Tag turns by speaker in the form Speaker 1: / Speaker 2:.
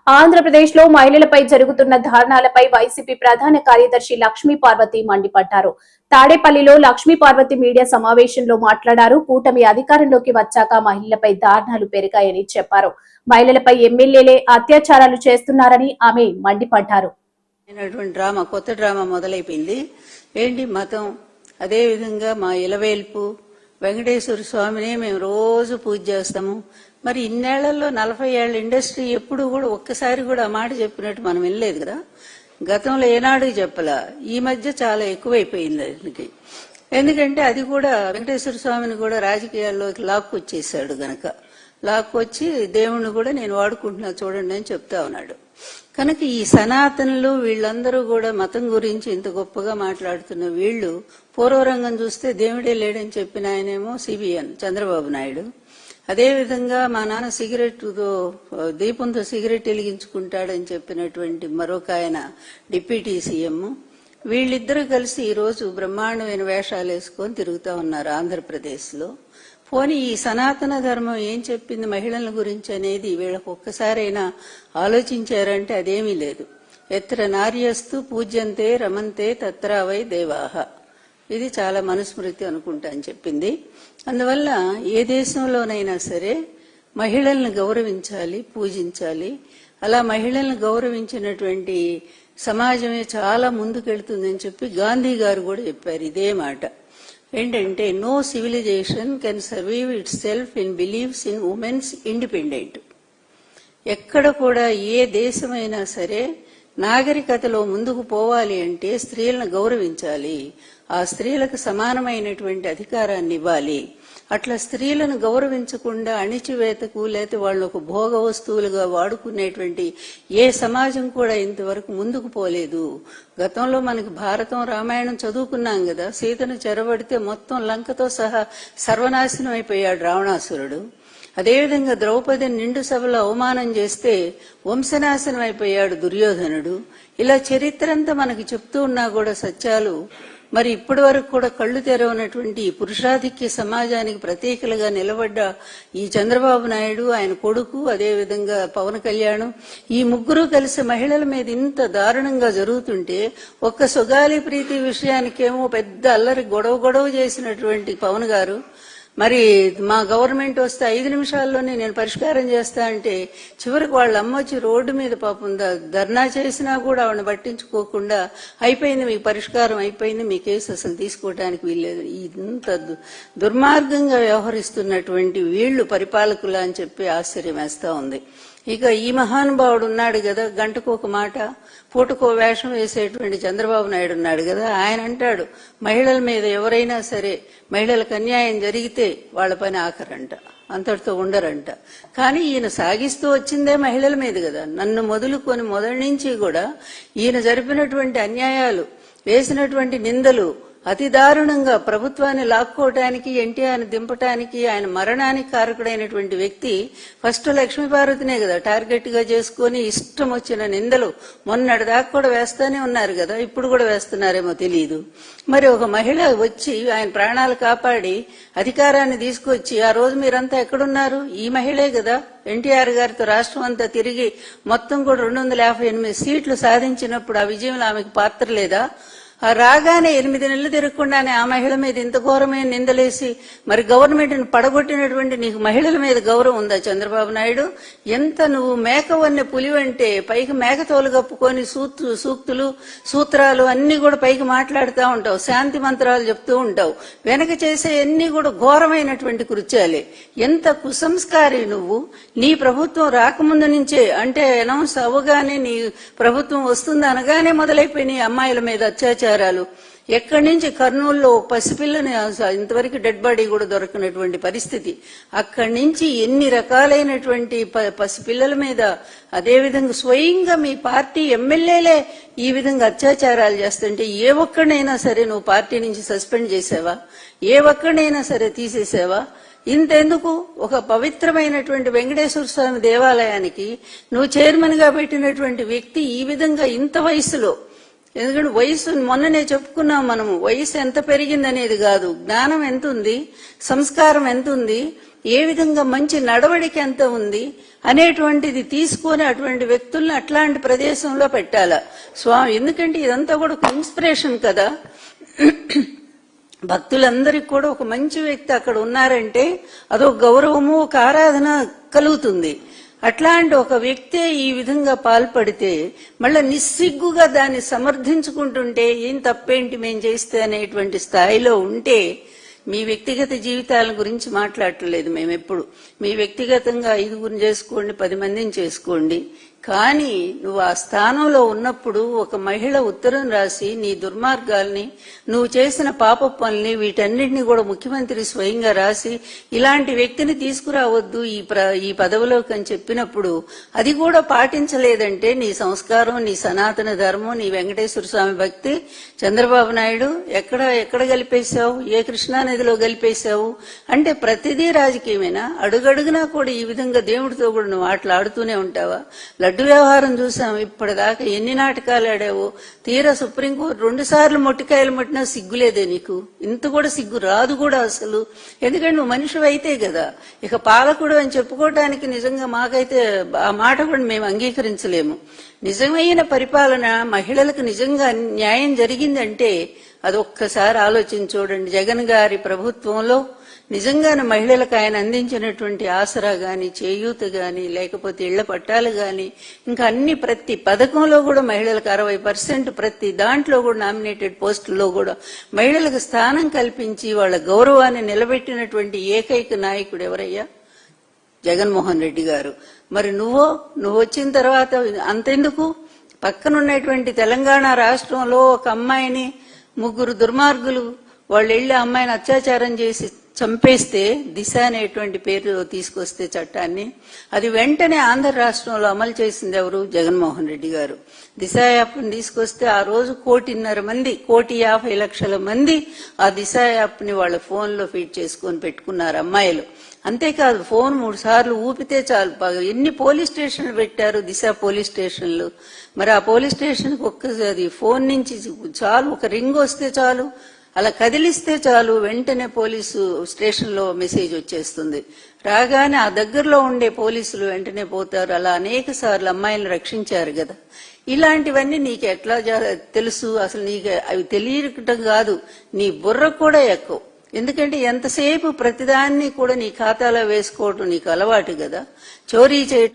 Speaker 1: ఆంధ్రప్రదేశ్ లో మహిళలపై జరుగుతున్న దారుణాలపై వైసీపీ ప్రధాన కార్యదర్శి లక్ష్మీ పార్వతి మండిపడ్డారు. తాడేపల్లిలో లక్ష్మీ పార్వతి మీడియా సమావేశంలో మాట్లాడారు. కూటమి అధికారంలోకి వచ్చాక మహిళలపై దారుణాలు పెరిగాయని చెప్పారు. మహిళలపై ఎమ్మెల్యేలే అత్యాచారాలు చేస్తున్నారని ఆమె మండిపడ్డారు.
Speaker 2: కొత్త డ్రామా మొదలైపోయింది. ఏంటి మతం, అదే విధంగా మా ఇలవేల్పు వెంకటేశ్వర స్వామిని మేము రోజు పూజ చేస్తాము. మరి ఇన్నేళ్లలో 40 ఏళ్ల ఇండస్ట్రీ ఎప్పుడు కూడా ఒక్కసారి కూడా ఆ మాట చెప్పినట్టు మనం వినలేదు కదా. గతంలో ఏనాడు చెప్పలా, ఈ మధ్య చాలా ఎక్కువైపోయింది దానికి. ఎందుకంటే అది కూడా వెంకటేశ్వర స్వామిని కూడా రాజకీయాల్లోకి లాక్కొచ్చేసాడు గనక, లాక్కొచ్చి దేవుణ్ణి కూడా నేను వాడుకుంటున్నా చూడండి అని చెప్తా ఉన్నాడు. కనుక ఈ సనాతనులు వీళ్ళందరూ కూడా మతం గురించి ఇంత గొప్పగా మాట్లాడుతున్న వీళ్లు పూర్వరంగం చూస్తే దేవుడే లేడని చెప్పిన ఆయనేమో సిబిఎన్ చంద్రబాబు నాయుడు. అదేవిధంగా మా నాన్న దీపంతో సిగరెట్ వెలిగించుకుంటాడని చెప్పినటువంటి మరొక ఆయన డిప్యూటీ సీఎం. వీళ్ళిద్దరూ కలిసి ఈరోజు బ్రహ్మాండమైన వేషాలు వేసుకొని తిరుగుతా ఉన్నారు ఆంధ్రప్రదేశ్లో. పోనీ ఈ సనాతన ధర్మం ఏం చెప్పింది మహిళల గురించి అనేది వీళ్ళకు ఒక్కసారైనా ఆలోచించారంటే అదేమీ లేదు. ఎత్ర నార్యస్తు పూజ్యంతే రమంతే తత్రావై దేవాహ, ఇది చాలా మనుస్మృతి అనుకుంటా అని చెప్పింది. అందువల్ల ఏ దేశంలోనైనా సరే మహిళల్ని గౌరవించాలి, పూజించాలి. అలా మహిళల్ని గౌరవించినటువంటి సమాజమే చాలా ముందుకెళ్తుందని చెప్పి గాంధీ గారు కూడా చెప్పారు ఇదే మాట. ఏంటంటే no civilization can survive itself in believes in women's independent. ఎక్కడ కూడా ఏ దేశమైనా సరే నాగరికతలో ముందుకు పోవాలి అంటే స్త్రీలను గౌరవించాలి, ఆ స్త్రీలకు సమానమైనటువంటి అధికారాన్ని ఇవ్వాలి. అట్లా స్త్రీలను గౌరవించకుండా అణిచివేతకు లేకపోతే వాళ్ళు ఒక భోగ వస్తువులుగా వాడుకునేటువంటి ఏ సమాజం కూడా ఇంతవరకు ముందుకు పోలేదు. గతంలో మనకి భారతం రామాయణం చదువుకున్నాం కదా, సీతను చెరబడితే మొత్తం లంకతో సహా సర్వనాశనం అయిపోయాడు రావణాసురుడు. అదేవిధంగా ద్రౌపదిని నిండు సభలో అవమానం చేస్తే వంశనాశనం అయిపోయాడు దుర్యోధనుడు. ఇలా చరిత్ర అంతా మనకి చెప్తూ ఉన్నా కూడా సత్యాలు మరి ఇప్పటి వరకు కూడా కళ్లు తెరవనటువంటి పురుషాధిక్య సమాజానికి ప్రతీకలుగా నిలబడ్డ ఈ చంద్రబాబు నాయుడు, ఆయన కొడుకు, అదేవిధంగా పవన్ కళ్యాణ్, ఈ ముగ్గురు కలిసి మహిళల మీద ఇంత దారుణంగా జరుగుతుంటే ఒక్క సుగాలి ప్రీతి విషయానికేమో పెద్ద అల్లరి గొడవ చేసినటువంటి పవన్ గారు మరి మా గవర్నమెంట్ వస్తే 5 నిమిషాల్లోనే నేను పరిష్కారం చేస్తా అంటే చివరికి వాళ్ళ అమ్మ వచ్చి రోడ్డు మీద పాపం ధర్నా చేసినా కూడా ఆవిడని పట్టించుకోకుండా అయిపోయింది, మీకు పరిష్కారం అయిపోయింది, మీ కేసు అసలు తీసుకోవడానికి వీల్లేదు. ఇంత దుర్మార్గంగా వ్యవహరిస్తున్నటువంటి వీళ్లు పరిపాలకులు అని చెప్పి ఆశ్చర్యం వేస్తా ఉంది. ఇక ఈ మహానుభావుడు ఉన్నాడు కదా, గంటకు ఒక మాట పూటకో వేషం వేసేటువంటి చంద్రబాబు నాయుడు ఉన్నాడు కదా, ఆయన అంటాడు మహిళల మీద ఎవరైనా సరే మహిళలకు అన్యాయం జరిగితే వాళ్ళ పని ఆఖరంట, అంతటితో ఉండరంట. కానీ ఈయన సాగిస్తూ వచ్చిందే మహిళల మీద కదా. నన్ను మొదలుకొని మొదటి నుంచి కూడా ఈయన జరిపినటువంటి అన్యాయాలు, వేసినటువంటి నిందలు అతి దారుణంగా ప్రభుత్వాన్ని లాక్కోవటానికి, ఎన్టీఆర్ని దింపటానికి, ఆయన మరణానికి కారకుడైనటువంటి వ్యక్తి ఫస్ట్ లక్ష్మీపార్వతినే కదా టార్గెట్ గా చేసుకుని ఇష్టం వచ్చిన నిందలు మొన్నటి దాకా కూడా వేస్తానే ఉన్నారు కదా, ఇప్పుడు కూడా వేస్తున్నారేమో తెలియదు. మరి ఒక మహిళ వచ్చి ఆయన ప్రాణాలు కాపాడి అధికారాన్ని తీసుకొచ్చి ఆ రోజు మీరంతా ఎక్కడున్నారు? ఈ మహిళే కదా ఎన్టీఆర్ గారితో రాష్ట్రం అంతా తిరిగి మొత్తం కూడా 258 సీట్లు సాధించినప్పుడు ఆ విజయంలో ఆమెకు పాత్ర లేదా? రాగానే 8 నెలలు తిరగకుండానే ఆ మహిళ మీద ఇంత ఘోరమైన నిందలేసి మరి గవర్నమెంట్ ని పడగొట్టినటువంటి నీకు మహిళల మీద గౌరవం ఉందా చంద్రబాబు నాయుడు? ఎంత నువ్వు మేకవన్నె పులివంటే పైకి మేకతోలు కప్పుకొని సూక్తులు సూత్రాలు అన్ని కూడా పైకి మాట్లాడుతూ ఉంటావు, శాంతి మంత్రాలు చెప్తూ ఉంటావు, వెనక చేసే అన్ని కూడా ఘోరమైనటువంటి కృత్యాలే. ఎంత కుసంస్కారి నువ్వు. నీ ప్రభుత్వం రాకముందు నుంచే, అంటే అనౌన్స్ అవ్వగానే నీ ప్రభుత్వం వస్తుంది అనగానే మొదలైపోయినాయి అమ్మాయిల మీద అత్యాచారం. ఎక్కడి నుంచి కర్నూలులో పసిపిల్లని ఇంతవరకు డెడ్ బాడీ కూడా దొరకనటువంటి పరిస్థితి. అక్కడి నుంచి ఎన్ని రకాలైనటువంటి పసిపిల్లల మీద, అదేవిధంగా స్వయంగా మీ పార్టీ ఎమ్మెల్యేలే ఈ విధంగా అత్యాచారాలు చేస్తుంటే ఏ ఒక్కడినైనా సరే నువ్వు పార్టీ నుంచి సస్పెండ్ చేసావా? ఏ ఒక్కడినైనా సరే తీసేసావా? ఇంతెందుకు, ఒక పవిత్రమైనటువంటి వెంకటేశ్వర స్వామి దేవాలయానికి నువ్వు చైర్మన్ గా పెట్టినటువంటి వ్యక్తి ఈ విధంగా ఇంత వయసులో, ఎందుకంటే వయసు మొన్ననే చెప్పుకున్నాం మనము, వయసు ఎంత పెరిగిందనేది కాదు, జ్ఞానం ఎంత ఉంది, సంస్కారం ఎంత ఉంది, ఏ విధంగా మంచి నడవడిక ఎంత ఉంది అనేటువంటిది తీసుకొని అటువంటి వ్యక్తుల్ని అట్లాంటి ప్రదేశంలో పెట్టాల స్వామి. ఎందుకంటే ఇదంతా కూడా ఒక ఇన్స్పిరేషన్ కదా. భక్తులందరికీ కూడా ఒక మంచి వ్యక్తి అక్కడ ఉన్నారంటే అదొక గౌరవము, ఒక ఆరాధన కలుగుతుంది. అట్లాంటి ఒక వ్యక్తే ఈ విధంగా పాల్పడితే మళ్ళా నిస్సిగ్గుగా దాన్ని సమర్థించుకుంటుంటే ఏం తప్పేంటి మేం చేస్తే అనేటువంటి స్థాయిలో ఉంటే, మీ వ్యక్తిగత జీవితాల గురించి మాట్లాడట్లేదు మేము ఎప్పుడు. మీ వ్యక్తిగతంగా 5 చేసుకోండి, 10 మందిని చేసుకోండి. కానీ నువ్వు ఆ స్థానంలో ఉన్నప్పుడు ఒక మహిళ ఉత్తరం రాసి నీ దుర్మార్గాల్ని, నువ్వు చేసిన పాప పనుల్ని, వీటన్నిటిని కూడా ముఖ్యమంత్రి స్వయంగా రాసి ఇలాంటి వ్యక్తిని తీసుకురావద్దు ఈ పదవిలోకి అని చెప్పినప్పుడు అది కూడా పాటించలేదంటే నీ సంస్కారం, నీ సనాతన ధర్మం, నీ వెంకటేశ్వర స్వామి భక్తి చంద్రబాబు నాయుడు ఎక్కడ కలిపేశావు? ఏ కృష్ణానదిలో కలిపేశావు? అంటే ప్రతిదీ రాజకీయమేనా? అడుగడుగునా కూడా ఈ విధంగా దేవుడితో కూడా నువ్వు ఆటలాడుతూనే ఉంటావా? లడ్డు వ్యవహారం చూసాం, ఇప్పటిదాకా ఎన్ని నాటకాలు ఆడావో. తీరా సుప్రీంకోర్టు 2 సార్లు మొట్టికాయలు మొట్టినా సిగ్గులేదే నీకు? ఇంత కూడా సిగ్గు రాదు కూడా అసలు. ఎందుకంటే నువ్వు మనిషి అయితే కదా. ఇక పాలకుడు అని చెప్పుకోవటానికి నిజంగా మాకైతే ఆ మాట కూడా మేము అంగీకరించలేము. నిజమైన పరిపాలన, మహిళలకు నిజంగా న్యాయం జరిగిందంటే అదొక్కసారి ఆలోచించి చూడండి. జగన్ గారి ప్రభుత్వంలో నిజంగానే మహిళలకు ఆయన అందించినటువంటి ఆసరా గాని, చేయూత గాని, లేకపోతే ఇళ్ల పట్టాలు గాని, ఇంకా అన్ని ప్రతి పథకంలో కూడా మహిళలకు 60% ప్రతి దాంట్లో కూడా నామినేటెడ్ పోస్టుల్లో కూడా మహిళలకు స్థానం కల్పించి వాళ్ళ గౌరవాన్ని నిలబెట్టినటువంటి ఏకైక నాయకుడు ఎవరయ్యా? జగన్మోహన్ రెడ్డి గారు. మరి నువ్వు వచ్చిన తర్వాత అంతెందుకు, పక్కనున్నటువంటి తెలంగాణ రాష్ట్రంలో ఒక అమ్మాయిని 3 దుర్మార్గులు వాళ్ళు వెళ్లి అమ్మాయిని అత్యాచారం చేసి చంపేస్తే దిశ అనేటువంటి పేరు తీసుకొస్తే చట్టాన్ని, అది వెంటనే ఆంధ్ర రాష్ట్రంలో అమలు చేసింది ఎవరు? జగన్మోహన్ రెడ్డి గారు. దిశ యాప్ని తీసుకొస్తే ఆ రోజు 1.5 మంది, 1,50,00,000 మంది ఆ దిశ యాప్ని వాళ్ళ ఫోన్లో ఫీడ్ చేసుకొని పెట్టుకున్నారు అమ్మాయిలు. అంతేకాదు, ఫోన్ 3 సార్లు ఊపితే చాలు. ఎన్ని పోలీస్ స్టేషన్లు పెట్టారు, దిశ పోలీస్ స్టేషన్లు. మరి ఆ పోలీస్ స్టేషన్కి ఒక్కసారి ఫోన్ నుంచి చాలు, ఒక రింగ్ వస్తే చాలు, అలా కదిలిస్తే చాలు, వెంటనే పోలీసు స్టేషన్లో మెసేజ్ వచ్చేస్తుంది. రాగానే ఆ దగ్గరలో ఉండే పోలీసులు వెంటనే పోతారు. అలా అనేక సార్లు అమ్మాయిలను రక్షించారు కదా. ఇలాంటివన్నీ నీకు ఎట్లా తెలుసు? అసలు నీకు అవి తెలియటం కాదు, నీ బుర్ర కూడా ఎక్కువ. ఎందుకంటే ఎంతసేపు ప్రతిదాన్ని కూడా నీ ఖాతాలో వేసుకోవటం నీకు అలవాటు కదా. చోరీ చేయటం